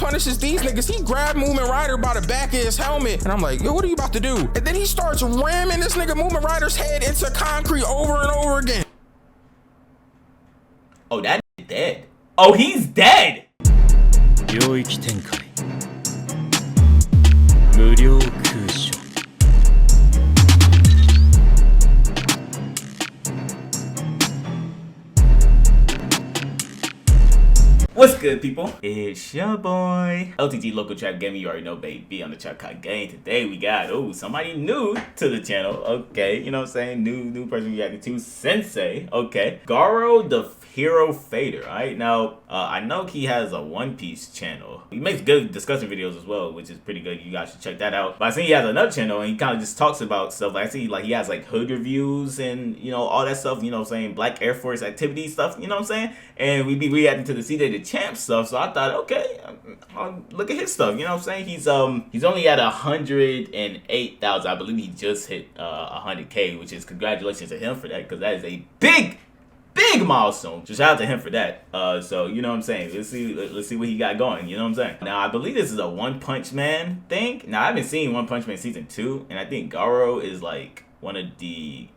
punishes these niggas, he grabbed Movement Rider by the back of his helmet. And I'm like, yo, what are you about to do? And then he starts ramming this nigga Movement Rider's head into concrete over and over again. Oh, that nigga dead. Oh, he's dead. What's good, people? It's your boy LTG Local Trap Gaming. You already know, baby, on the Truck-kun game. Today we got somebody new to the channel. Okay, you know what I'm saying? New person reacting to Synsei. Okay, Garo the Hero Fader. All right, now I know he has a One Piece channel. He makes good discussion videos as well, which is pretty good. You guys should check that out. But I see he has another channel and he kind of just talks about stuff. Like I see like he has like hood reviews and all that stuff. You know what I'm saying? Black Air Force activity stuff. You know what I'm saying? And we be reacting to the Synsei the Champ stuff. So I thought, okay, I'll look at his stuff. You know what I'm saying? He's only at 108,000. I believe he just hit 100K, which is congratulations to him for that, because that is a big milestone. So shout out to him for that. So you know what I'm saying? Let's see what he got going. You know what I'm saying? Now I believe this is a One Punch Man thing. Now I've been seeing One Punch Man season 2, and I think Garo is like one of the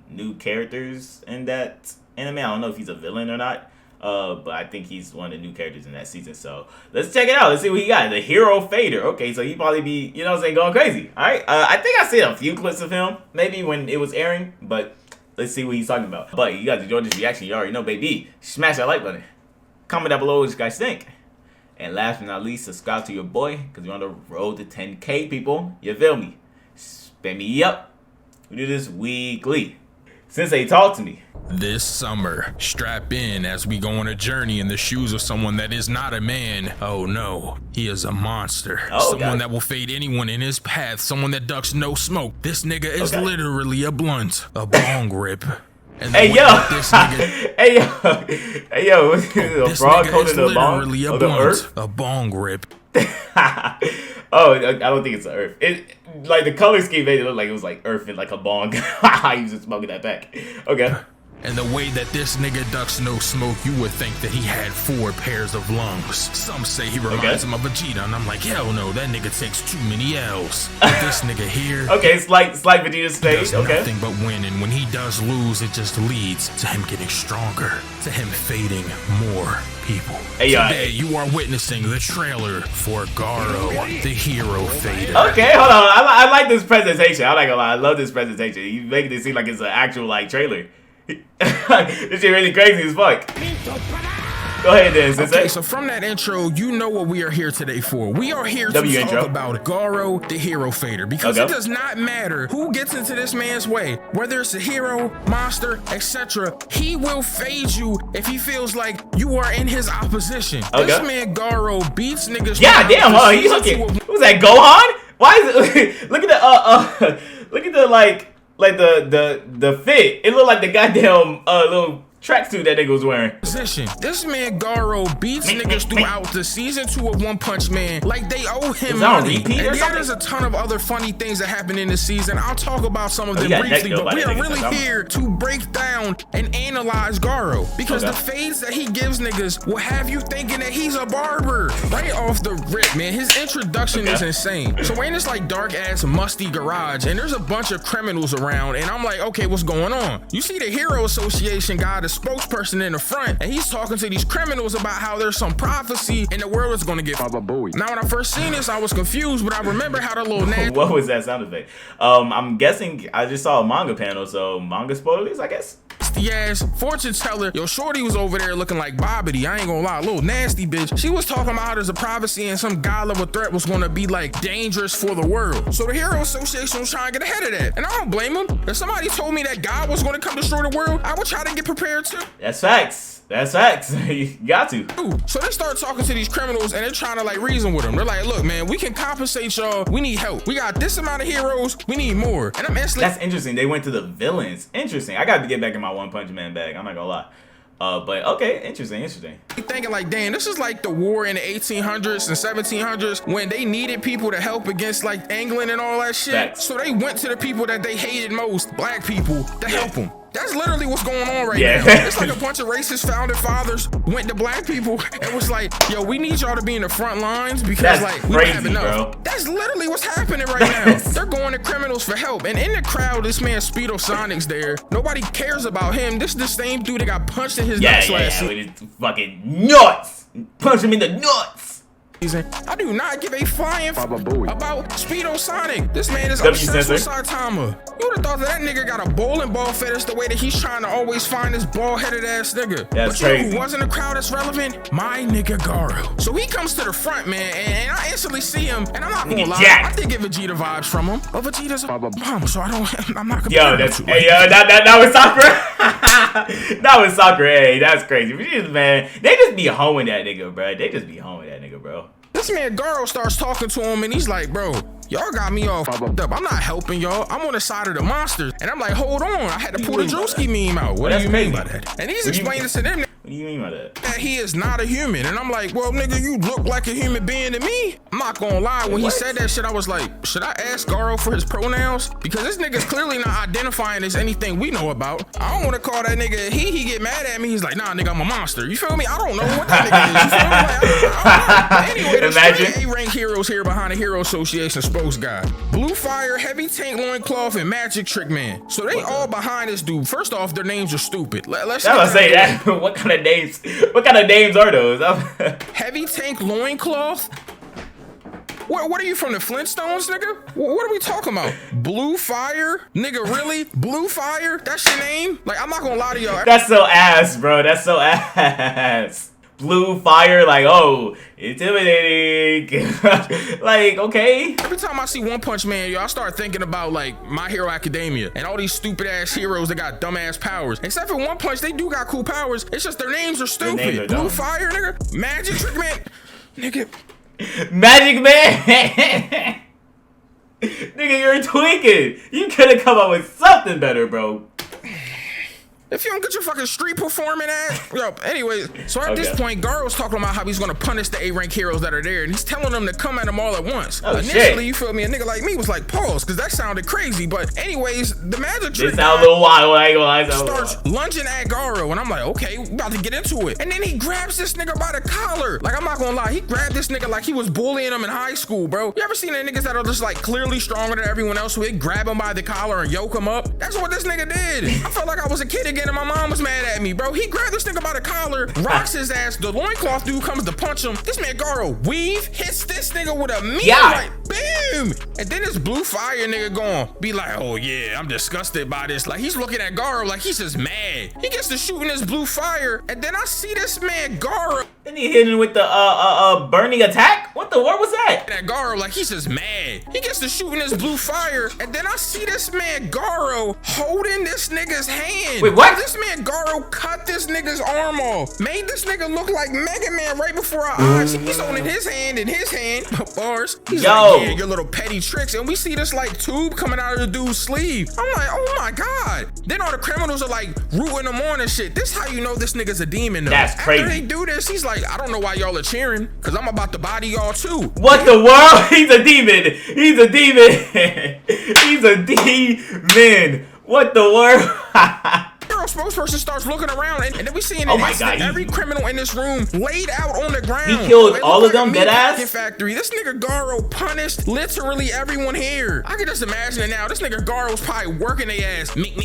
new characters in that anime. I don't know if he's a villain or not. But I think he's one of the new characters in that season. So let's check it out. Let's see what he got. The Hero Fader. Okay, so he probably be, you know what I'm saying, going crazy. All right. I think I seen a few clips of him, maybe when it was airing, but let's see what he's talking about. But you guys enjoyed this reaction. You already know, baby. Smash that like button. Comment down below what you guys think. And last but not least, subscribe to your boy, because we're on the road to 10K, people. You feel me? Spam me up. We do this weekly. Synsei, talk to me. This summer, strap in as we go on a journey in the shoes of someone that is not a man. Oh no, he is a monster. Someone that will fade anyone in his path. Someone that ducks no smoke. This nigga is literally a blunt, a bong rip. And hey yo, hey yo, this nigga is literally a blunt, a bong rip. Oh, I don't think it's the earth. It like the color scheme made it look like it was like earth and like a bong. He was just smoking that back. Okay. And the way that this nigga ducks no smoke, you would think that he had 4 pairs of lungs. Some say he reminds him of Vegeta, and I'm like, hell no, that nigga takes too many L's. But this nigga here, okay, slight Vegeta's stage. Does nothing but win, and when he does lose, it just leads to him getting stronger, to him fading more people. Hey, yo, today you are witnessing the trailer for Garo, the Hero Fader. Okay, hold on. I like this presentation. I'm not gonna lie, I love this presentation. You making it seem like it's an actual like trailer. This shit really crazy as fuck. Go ahead then, Synsei. Okay, so from that intro, you know what we are here today for. We are here to talk about Garo, the Hero Fader, because it does not matter who gets into this man's way, whether it's a hero, monster, etc. He will fade you if he feels like you are in his opposition. This man Garo beats niggas. Yeah, damn, he hooking. Who's that, Gohan? Why is it? Look at the look at the like the fit. It looked like the goddamn little tracksuit that nigga was wearing. This man Garo beats niggas throughout the season 2 of One Punch Man like they owe him money. And yeah, there's a ton of other funny things that happen in this season. I'll talk about some of them briefly, but we are really here to break down and analyze Garo, because the fades that he gives niggas will have you thinking that he's a barber. Right off the rip, man, his introduction is insane. So we're in this like dark ass musty garage, and there's a bunch of criminals around, and I'm like, okay, what's going on? You see the Hero Association guy, the spokesperson in the front, and he's talking to these criminals about how there's some prophecy and the world is gonna get Baba Booey. Now when I first seen this, I was confused, but I remember how the little what was that sound effect? I'm guessing I just saw a manga panel, so manga spoilers, I guess. Nasty ass fortune teller. Yo, shorty was over there looking like Bobbity. I ain't gonna lie, a little nasty bitch. She was talking about how there's a prophecy and some god level threat was gonna be like dangerous for the world. So the Hero Association was trying to get ahead of that. And I don't blame them. If somebody told me that God was gonna come destroy the world, I would try to get prepared too. That's facts. That's facts. You got to. So they start talking to these criminals and they're trying to like reason with them. They're like, look, man, we can compensate y'all. We need help. We got this amount of heroes. We need more. And I'm instantly— That's interesting. They went to the villains. Interesting. I got to get back in my One Punch Man bag. I'm not gonna lie. But okay, interesting. Thinking like, damn, this is like the war in the 1800s and 1700s when they needed people to help against like England and all that shit. Facts. So they went to the people that they hated most, black people, to help them. That's literally what's going on right now. It's like a bunch of racist founding fathers went to black people and was like, yo, we need y'all to be in the front lines because like we don't have enough. Bro. That's literally what's happening right now. They're going to criminals for help. And in the crowd, this man Speedo Sonic's there. Nobody cares about him. This is the same dude that got punched in his nuts last season. With his fucking nuts. Punch him in the nuts. I do not give a flying about Speedo Sonic. This man is obsessed with Saitama. You would have thought that nigga got a bowling ball fetish the way that he's trying to always find this bald-headed ass nigga. That's but crazy. You know who wasn't a crowd that's relevant? My nigga Garo. So he comes to the front, man, and I instantly see him, and I'm not gonna lie, I did get Vegeta vibes from him. But Vegeta's a mom, so I'm not gonna that was soccer. That was soccer. Hey, that's crazy. Vegeta's, man, they just be hoeing that nigga, bro. They just be hoeing that nigga, bro. This man Garo starts talking to him and he's like, bro, y'all got me all fucked up. I'm not helping y'all. I'm on the side of the monsters. And I'm like, hold on. I had to pull the Drewski meme out. What do you mean by that? And he's explaining to them what do you mean by that? That he is not a human. And I'm like, well, nigga, you look like a human being to me. I'm not gonna lie. When he said that shit, I was like, should I ask Garo for his pronouns? Because this nigga's clearly not identifying as anything we know about. I don't want to call that nigga he get mad at me. He's like, nah, nigga, I'm a monster. You feel me? I don't know what that nigga is. You feel me? Like, anyway, there's 3 A-rank heroes here behind the Hero Association spokesguy. Blue Fire, Heavy Tank Loincloth, and Magic Trick Man. So they all behind this dude. First off, their names are stupid. Let's say that. What kind of names? What kind of names are those? Heavy Tank Loincloth? What are you from the Flintstones, nigga? What are we talking about? Blue Fire? Nigga, really? Blue Fire? That's your name? Like, I'm not gonna lie to y'all. That's so ass, bro. That's so ass. Blue Fire, like, oh, intimidating. Like, okay. Every time I see One Punch Man, yo, I start thinking about like My Hero Academia and all these stupid ass heroes that got dumb ass powers. Except for One Punch, they do got cool powers. It's just their names are stupid. Blue Fire, nigga. Magic Trick Man, nigga. Magic Man. Nigga, you're tweaking. You could have come up with something better, bro. If you don't get your fucking street performing ass. Yo, anyways, so at this point, Garo's talking about how he's gonna punish the A-rank heroes that are there, and he's telling them to come at them all at once. Initially, you feel me? A nigga like me was like, pause, because that sounded crazy. But anyways, the Magic Trick sound a little wild. I ain't gonna lie, starts lunging at Garo, and I'm like, okay, we about to get into it. And then he grabs this nigga by the collar. Like, I'm not gonna lie, he grabbed this nigga like he was bullying him in high school, bro. You ever seen the niggas that are just like clearly stronger than everyone else, who they grab him by the collar and yoke him up? That's what this nigga did. I felt like I was a kid again, and my mom was mad at me, bro. He grabbed this nigga by the collar, rocks his ass. The loincloth dude comes to punch him. This man Garo hits this nigga with a meat, like, boom. And then this Blue Fire nigga going be like, oh yeah, I'm disgusted by this. Like, he's looking at Garo like he's just mad. He gets to shooting this Blue Fire, and then I see this man Garo. Then he hit him with the burning attack. What was that? That Garo like he's just mad. He gets to shooting this Blue Fire, and then I see this man Garo holding this nigga's hand. Wait, what? This man Garo cut this nigga's arm off, made this nigga look like Mega Man right before our eyes. He's holding his hand in his hand. Bars. He's like, yeah, your little petty tricks. And we see this like tube coming out of the dude's sleeve. I'm like, oh my god. Then all the criminals are like rooting him on and shit. This how you know this nigga's a demon though. That's crazy. After they do this, he's like, I don't know why y'all are cheering, because I'm about to body y'all too. What the world? He's a demon. He's a demon. He's a demon. What the world? Spokesperson starts looking around, and then we see every criminal in this room laid out on the ground. He killed all of them, dead ass. Factory. This nigga Garo punished literally everyone here. I can just imagine it now. This nigga Garo's probably working their ass. Make,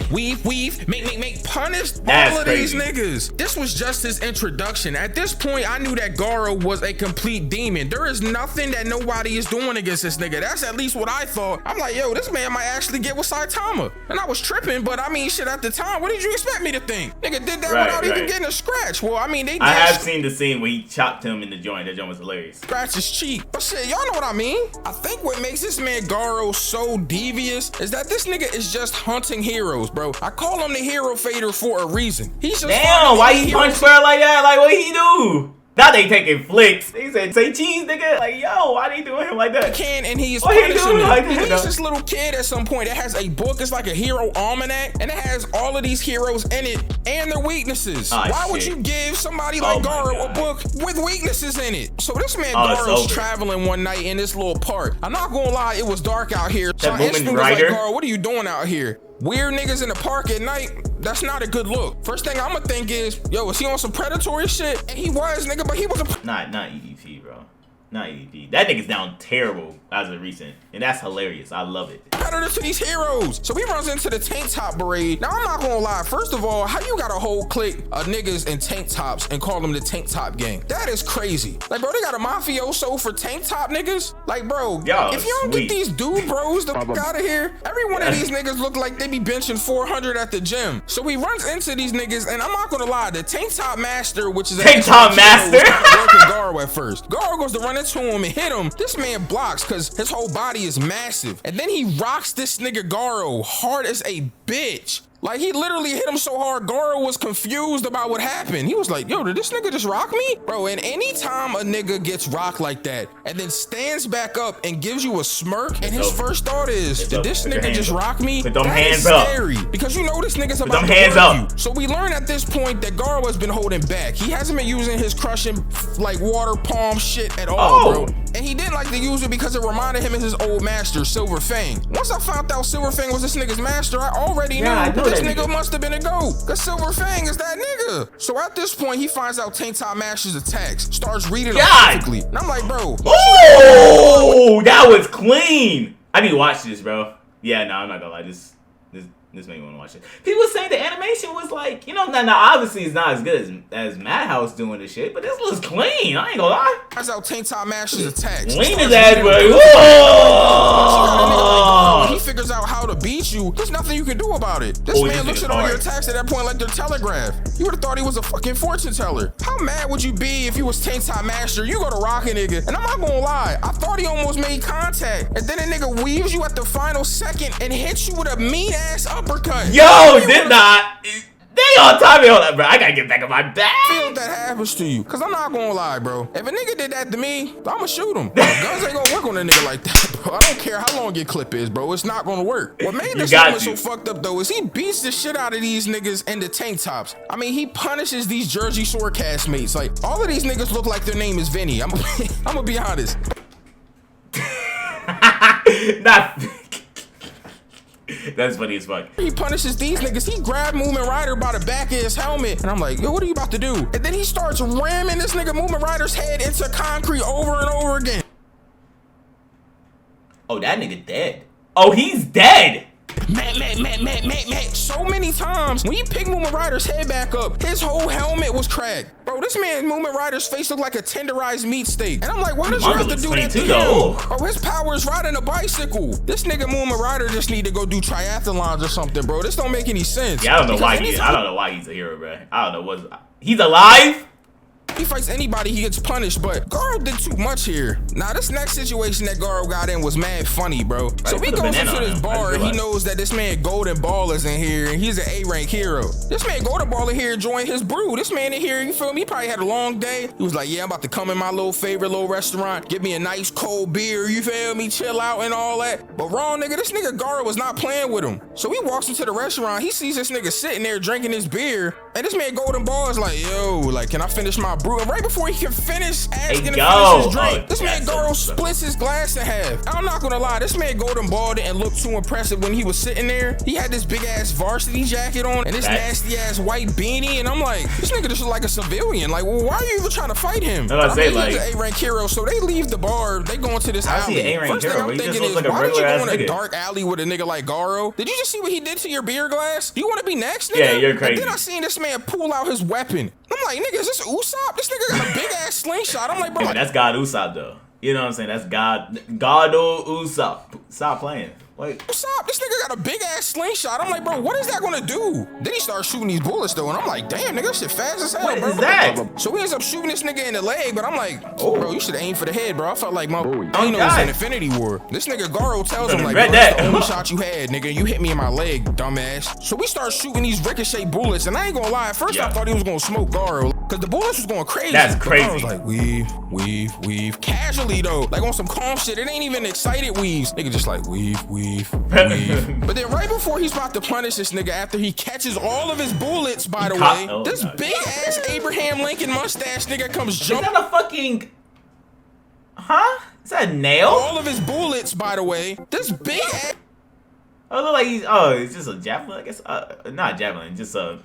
weave, make, punished all of these niggas. This was just his introduction. At this point, I knew that Garo was a complete demon. There is nothing that nobody is doing against this nigga. That's at least what I thought. I'm like, yo, this man might actually get with Saitama. And I was tripping, but I mean, shit, at the time, what did you expect me to think? Nigga did that without even getting a scratch. Well, I mean, they did. I have seen the scene where he chopped him in the joint. That joint was hilarious. Scratch his cheek. But shit, y'all know what I mean? I think what makes this man Garo so devious is that this nigga is just hunting heroes, bro. I call him the hero fader for a reason. He's just why he punch her like that? Like, what he do? Now they taking flicks. They said, say cheese, nigga. Like, yo, why they doing him like that? And he's punishing him. Like he's this little kid at some point that has a book. It's like a hero almanac, and it has all of these heroes in it and their weaknesses. Why would you give somebody like Garo a book with weaknesses in it? So this man Garo's traveling one night in this little park. I'm not gonna lie, it was dark out here. So I instantly was like, Garo, what are you doing out here? weird niggas in the park at night, that's not a good look. First thing I'ma think is, yo, is he on some predatory shit? And he was, nigga, but he was a... Not EDP, bro. Not EDP. That nigga's down terrible as of recent. And that's hilarious. I love it. Better to these heroes. So he runs into the tank top parade. Now, I'm not gonna lie. First of all, how you got a whole clique of niggas in tank tops and call them the tank top gang? That is crazy. Like, bro, they got a mafioso for tank top niggas? Like, bro, yo, if you don't get these dude bros the fuck out of here, every one of these niggas look like they be benching 400 at the gym. So he runs into these niggas, and I'm not gonna lie, the tank top master, which is tank top master, working Garo at first. Garo goes to run into him and hit him. This man blocks because his whole body is massive. And then he rocks this nigga Garo hard as a bitch. Like, he literally hit him so hard, Garo was confused about what happened. He was like, yo, did this nigga just rock me? Bro, and anytime a nigga gets rocked like that and then stands back up and gives you a smirk and his first thought is, did this nigga just rock me? Put them hands up. That is scary because you know this nigga's about to hurt you. So we learn at this point that Garo has been holding back. He hasn't been using his crushing, like, water palm shit at all, bro. And he didn't like to use it because it reminded him of his old master, Silver Fang. Once I found out Silver Fang was this nigga's master, I already knew this nigga must have been a GOAT. Cause Silver Fang is that nigga. So at this point, he finds out Tank Top Master's attacks, starts reading them perfectly. And I'm like, bro. Oh, that was clean. I need to watch this, bro. Yeah, no, I'm not gonna lie. This made me want to watch it. People saying the animation was like, you know, now obviously it's not as good as Madhouse doing this shit, but this looks clean. I ain't gonna lie. That's how Tank Top Master's attacks. Lean his ass, bro. When he figures out how to beat you, there's nothing you can do about it. This man looks at all your attacks at that point like they're telegraphed. You would have thought he was a fucking fortune teller. How mad would you be if you was Tank Top Master, you go to rock a nigga, and I'm not gonna lie, I thought he almost made contact, and then a nigga weaves you at the final second and hits you with a mean ass uppercut. Yo, did not. They on top of me. Hold up, bro. I gotta get back on my back. Feel that happens to you. Cause I'm not gonna lie, bro. If a nigga did that to me, I'ma shoot him. Guns ain't gonna work on a nigga like that, bro. I don't care how long your clip is, bro. It's not gonna work. What made this moment so fucked up, though, is he beats the shit out of these niggas in the tank tops. I mean, he punishes these Jersey Shore castmates. Like, all of these niggas look like their name is Vinny. I'm gonna be honest. Not. That's funny as fuck. He punishes these niggas. He grabbed Movement Rider by the back of his helmet. And I'm like, yo, what are you about to do? And then he starts ramming this nigga Movement Rider's head into concrete over and over again. Oh, that nigga dead. Oh, he's dead. Man. So many times when you pick Movement Rider's head back up, his whole helmet was cracked. Bro, this man Movement Rider's face looked like a tenderized meat steak. And I'm like, why does you have to do that to him? Oh, his power is riding a bicycle. This nigga Movement Rider just need to go do triathlons or something, bro. This don't make any sense. Yeah, I don't know why he's a hero, bro. I don't know what. He's alive? He fights anybody, he gets punished, but Garo did too much here. Now, this next situation that Garo got in was mad funny, bro. So he goes into this bar and he knows that this man Golden Ball is in here and he's an A-rank hero. This man Golden Ball in here joined his brew. This man in here, you feel me? He probably had a long day. He was like, yeah, I'm about to come in my little favorite little restaurant, get me a nice cold beer, you feel me? Chill out and all that. But wrong, nigga, this nigga Garo was not playing with him. So he walks into the restaurant, he sees this nigga sitting there drinking his beer, and this man Golden Ball is like, yo, like, can I finish my brew? And right before he can finish asking to finish his drink, this man Garo splits his glass in half. I'm not gonna lie, this man Golden Ball didn't look too impressive when he was sitting there. He had this big ass varsity jacket on and this nasty ass white beanie, and I'm like, this nigga just look like a civilian. Like, well, why are you even trying to fight him? I mean, he's an A-rank hero, so they leave the bar, they go into this alley. First thing I'm thinking is, why would you go in a dark alley with a nigga like Garo? Did you just see what he did to your beer glass? Do you want to be next, nigga? Yeah, you're crazy. And then I seen this man pull out his weapon. I'm like, nigga, is this Usopp? This nigga got a big ass slingshot. I'm like, bro. That's God Usopp, though. You know what I'm saying? That's Gado Usopp. Stop playing. Wait. Usopp, this nigga got a big ass slingshot. I'm like, bro, what is that gonna do? Then he starts shooting these bullets, though, and I'm like, damn, nigga, this shit fast as hell, what bro. What is that? So he ends up shooting this nigga in the leg, but I'm like, bro, you should aim for the head, bro. I felt like my I know it's an Infinity War. This nigga Garo tells him, like, bro, that's the only shot you had, nigga. You hit me in my leg, dumbass. So we start shooting these ricochet bullets, and I ain't gonna lie, at first I thought he was gonna smoke Garo, because the bullets was going crazy. That's crazy. I was like, weave. Casually, though, like on some calm shit. It ain't even excited weaves. Nigga just like, weave. But then right before he's about to punish this nigga, after he catches all of his bullets, by the way, this big ass Abraham Lincoln mustache nigga comes jumping. Is that a fucking... Huh? Is that a nail? All of his bullets, by the way, this big ass... Oh, look like he's. Oh, it's just a javelin. I guess. Not javelin. Just a.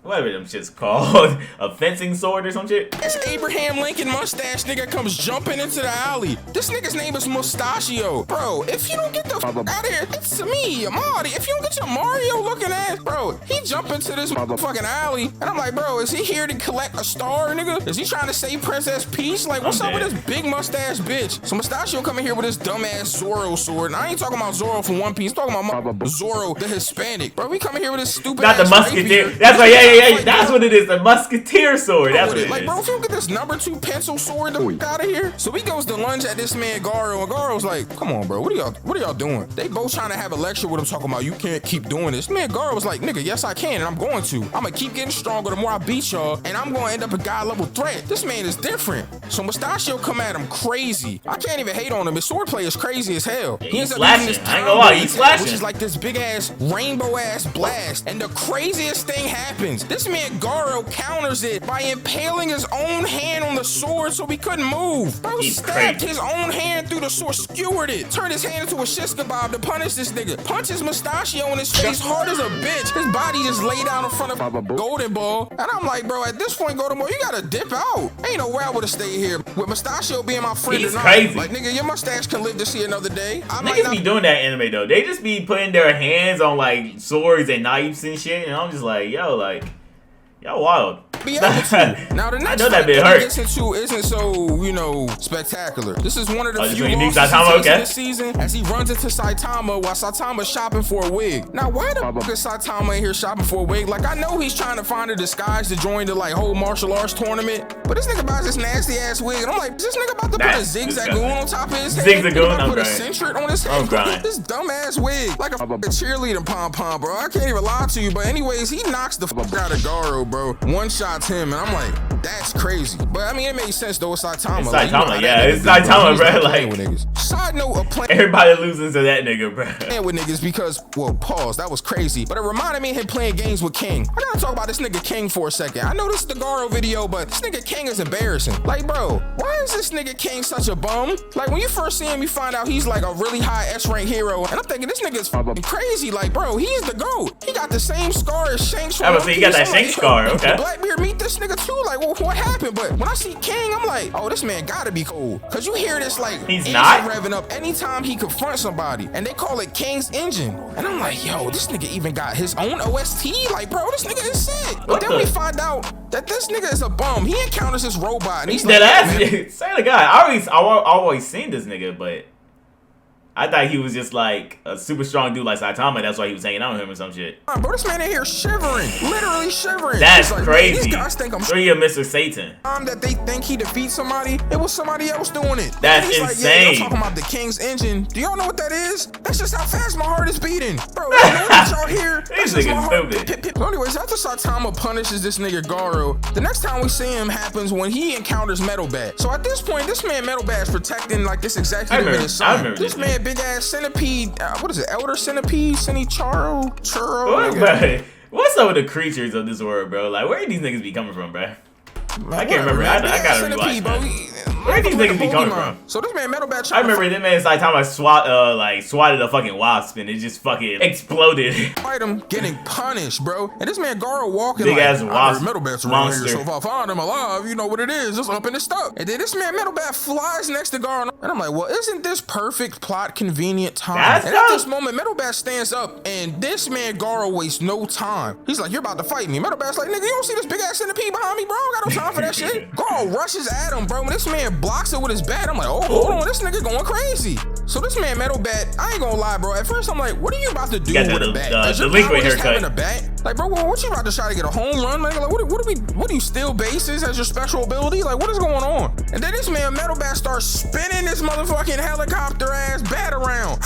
Whatever them shit's called. A fencing sword or some shit. This Abraham Lincoln mustache nigga comes jumping into the alley. This nigga's name is Mustachio. Bro, if you don't get the fuck out of here, it's me, Marty. If you don't get your Mario looking ass, bro, he jump into this motherfucking alley. And I'm like, bro, is he here to collect a star, nigga? Is he trying to save Princess Peach? Like, what's up with this big mustache bitch? So Mustachio coming here with this dumbass Zorro sword. And I ain't talking about Zorro from One Piece. I'm talking about Zorro, the Hispanic. Bro, we coming here with this stupid Not the musketeer. That's right, yeah. That's what it is, the musketeer sword. That's what it is. Like, bro, if you don't get this #2 pencil sword the fuck out of here. So he goes to lunge at this man Garo, and Garo's like, come on, bro, what are y'all doing? They both trying to have a lecture with him talking about you can't keep doing this. Man, Garo was like, nigga, yes I can, and I'm going to. I'm gonna keep getting stronger the more I beat y'all, and I'm gonna end up a god level threat. This man is different. So Mustachio come at him crazy. I can't even hate on him. His swordplay is crazy as hell. Yeah, he ends up using this I ain't gonna lie, he's slashing. Which is like this big ass rainbow ass blast. And the craziest thing happens. This man Garo counters it by impaling his own hand on the sword so he couldn't move. Bro stabbed his own hand through the sword, skewered it, turned his hand into a shish kebab to punish this nigga. Punches Mustachio in his face hard as a bitch. His body just laid out in front of Golden Ball. And I'm like, bro, at this point, Golden Ball, you gotta dip out. Ain't no way I would've stayed here with Mustachio being my friend. He's crazy. Like, nigga, your mustache can live to see another day. Niggas be doing that anime though. They just be putting their hands on like swords and knives and shit, and I'm just like, yo, like, y'all wild. Be able to. Now the next fight that he gets into isn't so, you know, spectacular. This is one of the few losses this season as he runs into Saitama while Saitama's shopping for a wig. Now why the fuck is Saitama in here shopping for a wig? Like, I know he's trying to find a disguise to join the like whole martial arts tournament, but this nigga buys this nasty ass wig and I'm like, is this nigga about to put a zigzagoon on top of his head? Zigzagoon? Put a centret on his head? This dumb ass wig, like a cheerleading pom-pom, bro. I can't even lie to you, but anyways, he knocks the fuck out of Garo, bro. One shot him, and I'm like, that's crazy. But I mean, it made sense though. It's Saitama. It's Saitama, yeah. It's Saitama, bro. Like, side note, everybody loses to that nigga, bro. Playing with niggas because, well, pause. That was crazy. But it reminded me of him playing games with King. I gotta talk about this nigga King for a second. I know this is the Garo video, but this nigga King is embarrassing. Like, bro, why is this nigga King such a bum? Like, when you first see him, you find out he's like a really high S-rank hero, and I'm thinking this nigga's fucking crazy. Like, bro, he's the GOAT. He got the same scar as Shanks. I was saying, he got that Shanks scar. Okay. Blackbeard meet this nigga too. Like, well, what happened? But when I see King, I'm like, oh, this man gotta be cool. Cause you hear this like he's engine not revving up anytime he confronts somebody, and they call it King's engine. And I'm like, yo, this nigga even got his own OST. Like, bro, this nigga is sick. But then we find out that this nigga is a bum. He encounters this robot, and he's dead like, ass. Say the guy. I always seen this nigga, but I thought he was just like a super strong dude like Saitama. That's why he was hanging out with him or some shit. Bro, this man in here shivering, literally shivering. That's like, crazy. These guys think I'm Mr. Satan. That they think he defeats somebody, it was somebody else doing it. That's insane. Like, yeah, I'm talking about the King's engine. Do y'all know what that is? That's just how fast my heart is beating. Bro, you know what y'all hear? These niggas stupid. So anyways, after Saitama punishes this nigga Garo, the next time we see him happens when he encounters Metal Bat. So at this point, this man Metal Bat is protecting like this executive and his son. This man big ass centipede. What is it? Elder centipede? Churro? What's up with the creatures of this world, bro? Like, where do these niggas be coming from, bro? I can't remember. I gotta rewatch. Where do these niggas be coming from? So this man Metal Bat. I remember that man Saitama swatted a fucking wasp and it just fucking exploded. Fight him getting punished, bro. And this man Garo walking big like ass wasp Metal Bat's around here, so if I find him alive, you know what it is. Just up in his stuff. And then this man Metal Bat flies next to Garo, and I'm like, well, isn't this perfect plot convenient time? At this moment, Metal Bat stands up, and this man Garo wastes no time. He's like, you're about to fight me. Metal Bat's like, nigga, you don't see this big ass centipede behind me, bro? I got no time for that shit. Garo rushes at him, bro. When this man blocks it with his bat, I'm like, oh, hold on, this nigga going crazy. So this man Metal Bat, I ain't gonna lie, bro. At first I'm like, what are you about to do with a bat? The liquid haircut. A bat? Like, bro, what you about to try to get a home run? Like, what do you steal bases as your special ability? Like, what is going on? And then this man Metal Bat starts spinning this motherfucking helicopter ass bat around.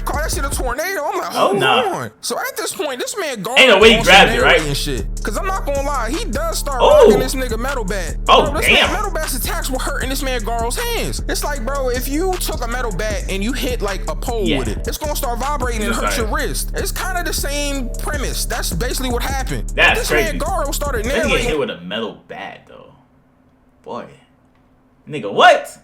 Call that shit a tornado. I'm like, hold on. So at this point, this man Garo ain't no way he grabbed it, right? And shit. Cause I'm not gonna lie, he does start rocking this nigga Metal Bat. Oh, bro, damn. Metal Bat's attacks were hurting this man Garo's hands. It's like, bro, if you took a metal bat and you hit like a pole with it, it's gonna start vibrating and hurt your wrist. It's kind of the same premise. That's basically what happened. That's this crazy. Man Garo started narrating. Get hit with a metal bat though. Boy. Nigga, what?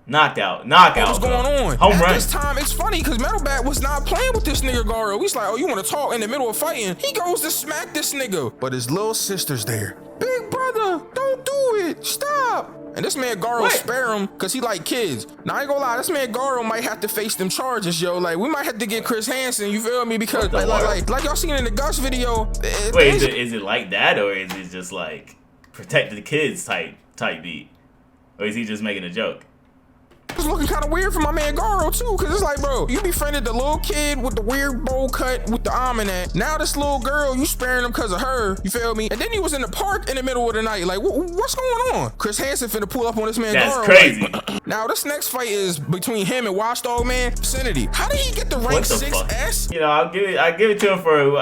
Knockout. What's going on? Home run. At this time, it's funny because Metal Bat was not playing with this nigga Garo. He's like, oh, you want to talk in the middle of fighting? He goes to smack this nigga. But his little sister's there. Big brother, don't do it. Stop. And this man Garo spare him because he like kids. Now I ain't gonna lie, this man Garo might have to face them charges, yo. Like we might have to get Chris Hansen, you feel me? Because like y'all seen in the Gus video. Wait, is it like that, or is it just like protect the kids type beat? Or is he just making a joke? It's looking kind of weird for my man Garo too, cause it's like, bro, you befriended the little kid with the weird bowl cut with the arm in that. Now this little girl, you sparing him cause of her, you feel me? And then he was in the park in the middle of the night. Like, what's going on? Chris Hansen finna pull up on this man Garo. That's crazy. Like, now this next fight is between him and Watchdog Man Vicinity. How did he get the rank 6S? You know, I give it to him for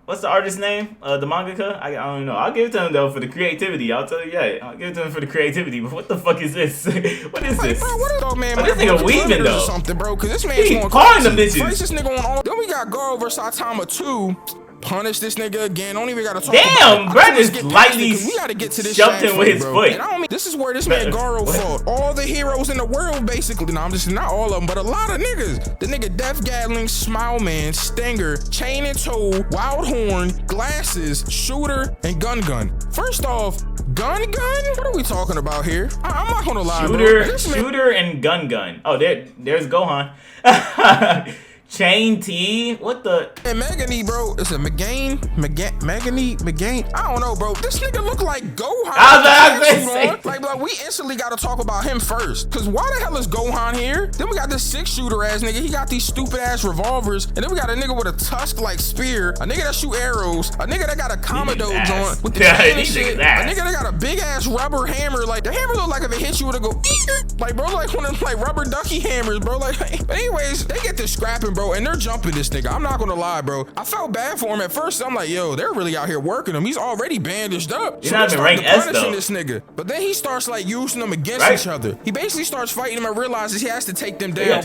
what's the artist's name? The mangaka? I don't know. I'll give it to him though for the creativity. I'll tell you, yeah. I'll give it to him for the creativity. But what the fuck is this? What is this? Bro, what is dog man? This nigga weaving though. Something, bro. Cause this man's going calling the bitches. First, this nigga on all. Then we got Garo versus Saitama 2. Punish this nigga again. Don't even gotta talk. Damn, bro, just lightly we gotta get to this jumped in with his foot. And I don't mean this is where this man Garo fought all the heroes in the world, basically. No, I'm just not all of them, but a lot of niggas. The nigga Death Gatling, Smile Man, Stinger, Chain and Toe, Wild Horn, Glasses, Shooter, and Gun. First off, Gun? What are we talking about here? I'm not gonna lie, bro. Shooter and Gun. Oh, there's Gohan. Chain T, what the? And Megane, bro, is it Megane? I don't know, bro. This nigga look like Gohan. Like, we instantly gotta talk about him first. Cause why the hell is Gohan here? Then we got this 6-shooter ass nigga. He got these stupid ass revolvers. And then we got a nigga with a tusk like spear. A nigga that shoot arrows. A nigga that got a Commodore joint with the chain and shit. A nigga that got a big ass rubber hammer. Like the hammer look like if it hits you, it'll go like, bro, like one of them like rubber ducky hammers, bro. Like, but anyways, they get this scrapping, bro, and they're jumping this nigga. I'm not gonna lie, bro. I felt bad for him at first. I'm like, yo, they're really out here working him. He's already bandaged up. He's not even rank S though. This nigga. But then he starts like using them against each other. He basically starts fighting them and realizes he has to take them down.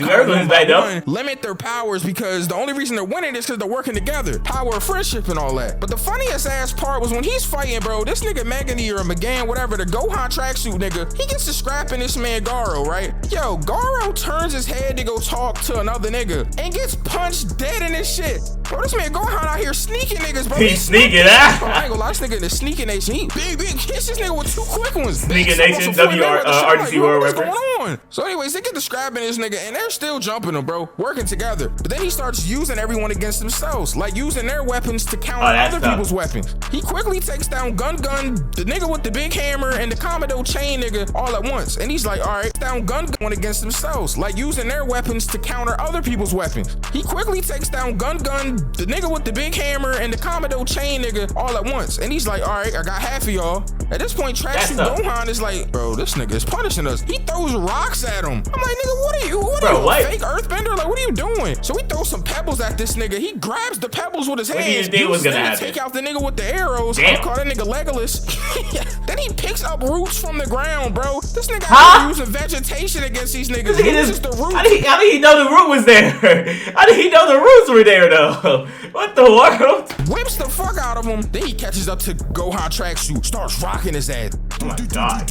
Limit their powers because the only reason they're winning is because they're working together. Power of friendship and all that. But the funniest ass part was when he's fighting, bro, this nigga Megane or Megan, whatever, the Gohan tracksuit nigga, he gets to scrapping this man Garo, right? Yo, Garo turns his head to go talk to another nigga and gets punched dead in this shit. Bro, this man Gohan out here sneaking niggas, bro. He's sneaking, ah! I ain't gonna lie, this nigga in the sneaking nation. He big hits this nigga with 2 quick ones. Sneaking nation, RDC World What's going on? So anyways, they get to scrapping this nigga and they're still jumping him, bro. Working together. But then he starts using everyone against themselves. Like using their weapons to counter other people's weapons. He quickly takes down Gun, the nigga with the big hammer, and the Commodore chain nigga all at once. And he's like, alright, down Gun against themselves. Like using their weapons to counter other people's weapons. He quickly takes down Gun, the nigga with the big hammer, and the Commodore chain nigga all at once. And he's like, alright, I got half of y'all. At this point, Tracksuit Gohan is like, bro, this nigga is punishing us. He throws rocks at him. I'm like, nigga, what are you? What are you, a fake earthbender? Like, what are you doing? So he throws some pebbles at this nigga. He grabs the pebbles with his hands. What was gonna happen? Take out the nigga with the arrows. Damn. Call that nigga Legolas. Then he picks up roots from the ground, bro. This nigga using vegetation against these niggas. How did he know the root was there? How did he know the roots were there though? What the world? Whips the fuck out of him. Then he catches up to Gohan Tracksuit, starts rocking his ass. Oh my god.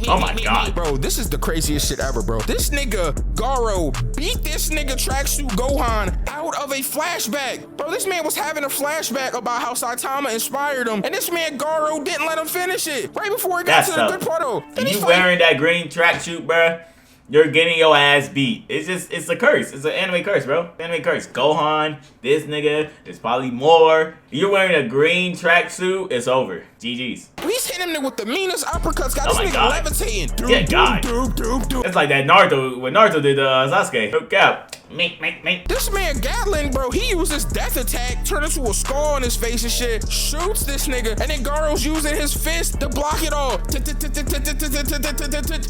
Oh my god. Bro, this is the craziest shit ever, bro. This nigga Garo beat this nigga Tracksuit Gohan out of a flashback. Bro, this man was having a flashback about how Saitama inspired him, and this man Garo didn't let him finish it. Right before he got to the good part though. You wearing that green tracksuit, bruh? You're getting your ass beat. It's a curse. It's an anime curse, bro. Anime curse. Gohan, this nigga, there's probably more. You're wearing a green tracksuit, it's over. GG's. He's hitting him with the meanest uppercuts. Got this nigga levitating. Yeah, God. It's like that Naruto, when Naruto did Sasuke. Hook up. This man Gatling, bro, he uses death attack, turn into a skull in his face and shit, shoots this nigga, and then Garo's using his fist to block it all.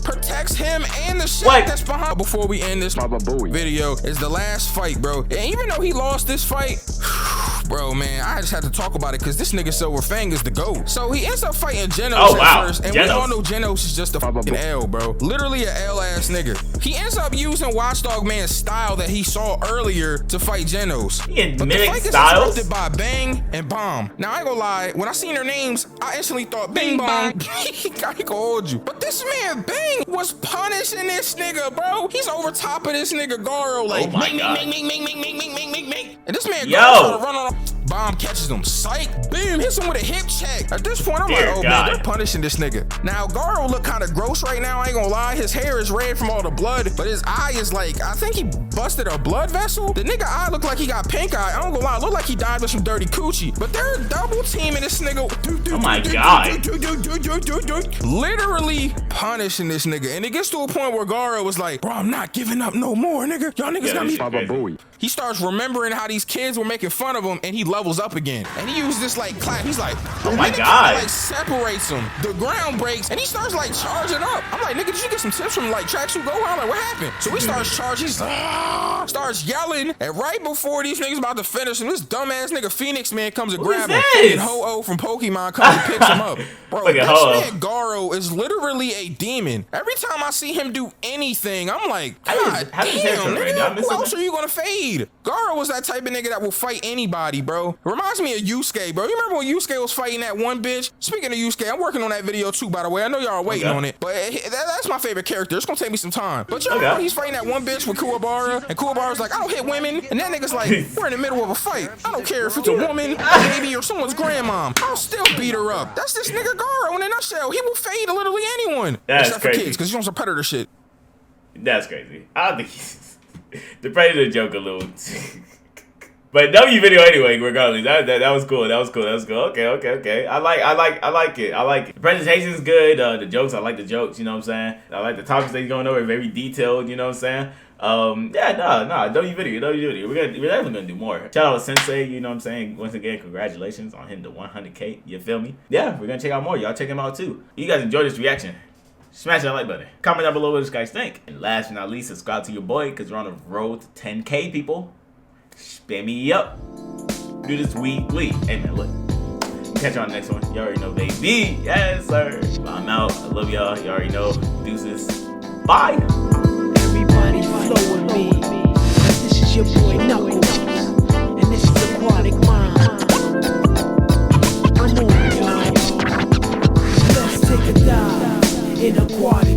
Protects him and the shit that's behind. Before we end this video, is the last fight, bro. And even though he lost this fight, Bro, man, I just had to talk about it because this nigga Silver Fang is the GOAT. So he ends up fighting Genos at first, and we all know Genos is just a fucking L, bro. Literally an L-ass nigga. He ends up using Watchdog Man's style that he saw earlier to fight Genos. But the fight gets interrupted by Bang and Bomb. Now, I ain't gonna lie, when I seen their names, I instantly thought Bing Bong. I ain't gonna hold you. But this man Bang was punishing this nigga, bro. He's over top of this nigga Garo, like, oh my God. And this man Garo trying to run on. Bomb catches him. Psych. Boom. Hits him with a hip check. At this point, I'm like, oh man, they're punishing this nigga. Now, Garo look kind of gross right now. I ain't gonna lie. His hair is red from all the blood, but his eye is like, I think he busted a blood vessel. The nigga eye look like he got pink eye. I don't gonna lie. It look like he died with some dirty coochie. But they're double teaming this nigga. Oh my God. Literally punishing this nigga. And it gets to a point where Garo was like, bro, I'm not giving up no more, nigga. Y'all niggas got me. He starts remembering how these kids were making fun of him, and he levels up again. And he used this like clap. He's like, oh my God. Like separates him. The ground breaks, and he starts like charging up. I'm like, nigga, did you get some tips from like Tracksuit Go? I'm like, what happened? So he starts charging. He starts yelling, and right before these niggas about to finish him, this dumbass nigga Phoenix man comes and grabs him. And Ho-Oh from Pokemon comes and picks him up. Bro, this man Garo is literally a demon. Every time I see him do anything, I'm like, God damn, nigga, who else are you gonna fade? Garo was that type of nigga that will fight anybody, bro. Reminds me of Yusuke, bro. You remember when Yusuke was fighting that one bitch? Speaking of Yusuke, I'm working on that video too, by the way. I know y'all are waiting on it, but that's my favorite character. It's gonna take me some time. But you know, he's fighting that one bitch with Kuwabara, and Kuwabara's like, I don't hit women. And that nigga's like, we're in the middle of a fight. I don't care if it's a woman, a baby, or someone's grandmom. I'll still beat her up. That's this nigga Garo in a nutshell. He will fade literally anyone. Except for kids, because he's on some predator shit. That's crazy. I don't think he's the predator joke a little. But W video anyway, regardless. That was cool. That was cool. Okay. I like it. The presentation is good. The jokes, I like the jokes, you know what I'm saying? I like the topics that he's going over, very detailed, you know what I'm saying? W video. We're definitely gonna do more. Shout out to Synsei, you know what I'm saying? Once again, congratulations on hitting the 100K. You feel me? Yeah, we're gonna check out more. Y'all check him out too. You guys enjoy this reaction? Smash that like button. Comment down below what you guys think. And last but not least, subscribe to your boy, because we're on the road to 10K, people. Spam me up. Do this weekly. Hey, man, look. Catch you on the next one. You already know, baby. Yes, sir. I'm out. I love y'all. You already know. Deuces. Bye. Everybody flow with me. This is your boy Knuckles. And this is Aquatic Mind. I'm on, y'all. Let's take a dive in aquatic.